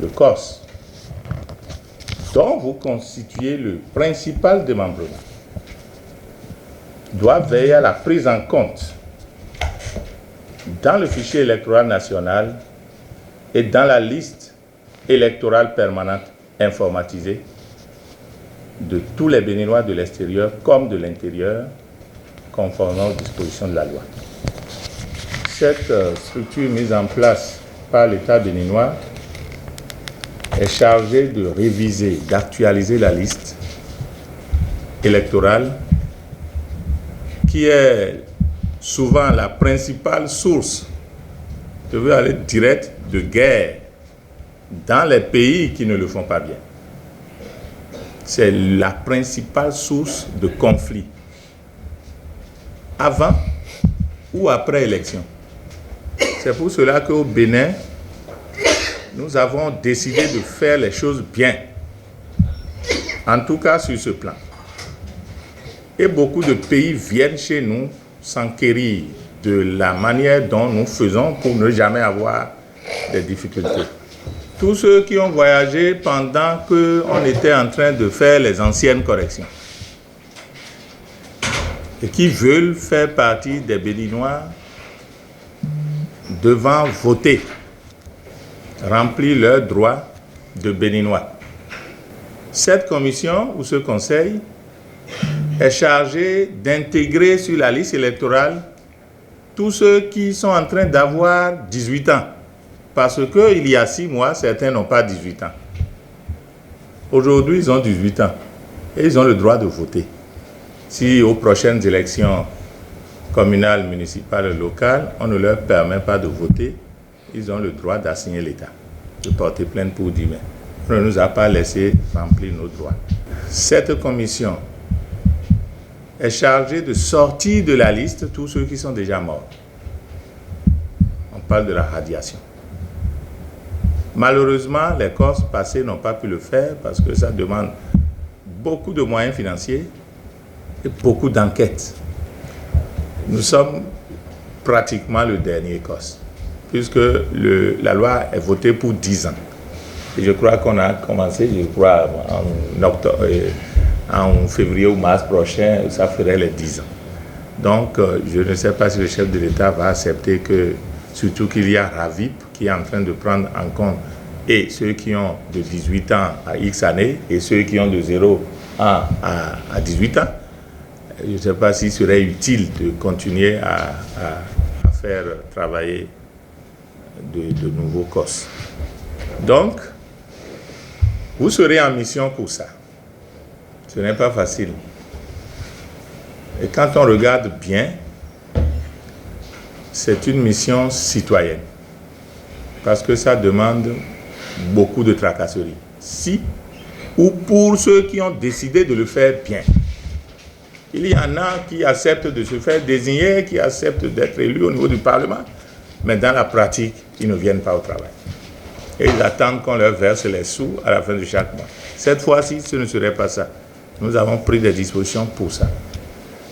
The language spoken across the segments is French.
le COS, dont vous constituez le principal démembrement, doit veiller à la prise en compte dans le fichier électoral national et dans la liste électorale permanente informatisée de tous les Béninois de l'extérieur comme de l'intérieur, conformément aux dispositions de la loi. Cette structure mise en place par l'État béninois est chargée de réviser, d'actualiser la liste électorale qui est souvent la principale source, je veux aller direct, de guerre dans les pays qui ne le font pas bien. C'est la principale source de conflit, avant ou après élection. C'est pour cela qu'au Bénin, nous avons décidé de faire les choses bien, en tout cas sur ce plan. Et beaucoup de pays viennent chez nous s'enquérir de la manière dont nous faisons pour ne jamais avoir des difficultés. Tous ceux qui ont voyagé pendant qu'on était en train de faire les anciennes corrections et qui veulent faire partie des Béninois devant voter, remplir leurs droits de Béninois. Cette commission ou ce conseil est chargé d'intégrer sur la liste électorale tous ceux qui sont en train d'avoir 18 ans. Parce qu'il y a 6 mois, certains n'ont pas 18 ans. Aujourd'hui, ils ont 18 ans et ils ont le droit de voter. Si aux prochaines élections communales, municipales, locales, on ne leur permet pas de voter, ils ont le droit d'assigner l'État, de porter plainte pour dire, mais on ne nous a pas laissé remplir nos droits. Cette commission est chargée de sortir de la liste tous ceux qui sont déjà morts. On parle de la radiation. Malheureusement, les Corses passés n'ont pas pu le faire parce que ça demande beaucoup de moyens financiers et beaucoup d'enquêtes. Nous sommes pratiquement le dernier Corse, puisque la loi est votée pour 10 ans. Et je crois qu'on a commencé, en février ou mars prochain, ça ferait les 10 ans. Donc, je ne sais pas si le chef de l'État va accepter que, surtout qu'il y a Ravip qui est en train de prendre en compte et ceux qui ont de 18 ans à X années et ceux qui ont de 0 ans à 18 ans. Je ne sais pas s'il serait utile de continuer à faire travailler de nouveaux Corses. Donc, vous serez en mission pour ça. Ce n'est pas facile. Et quand on regarde bien, c'est une mission citoyenne. Parce que ça demande beaucoup de tracasseries. Si, ou pour ceux qui ont décidé de le faire bien. Il y en a qui acceptent de se faire désigner, qui acceptent d'être élus au niveau du Parlement, mais dans la pratique, ils ne viennent pas au travail. Et ils attendent qu'on leur verse les sous à la fin de chaque mois. Cette fois-ci, ce ne serait pas ça. Nous avons pris des dispositions pour ça.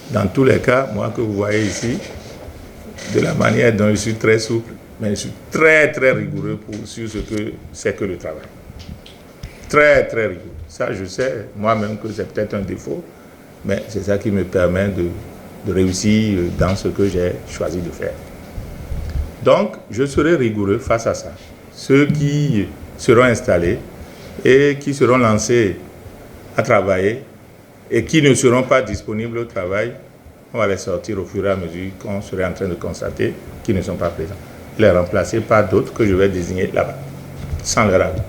Dans tous les cas, moi que vous voyez ici, de la manière dont je suis très souple, mais je suis très très rigoureux sur ce que c'est que le travail. Très très rigoureux. Ça, je sais moi-même que c'est peut-être un défaut, mais c'est ça qui me permet de réussir dans ce que j'ai choisi de faire. Donc, je serai rigoureux face à ça. Ceux qui seront installés et qui seront lancés à travailler et qui ne seront pas disponibles au travail, on va les sortir au fur et à mesure qu'on serait en train de constater qu'ils ne sont pas présents. Les remplacer par d'autres que je vais désigner là-bas, sans leur avis.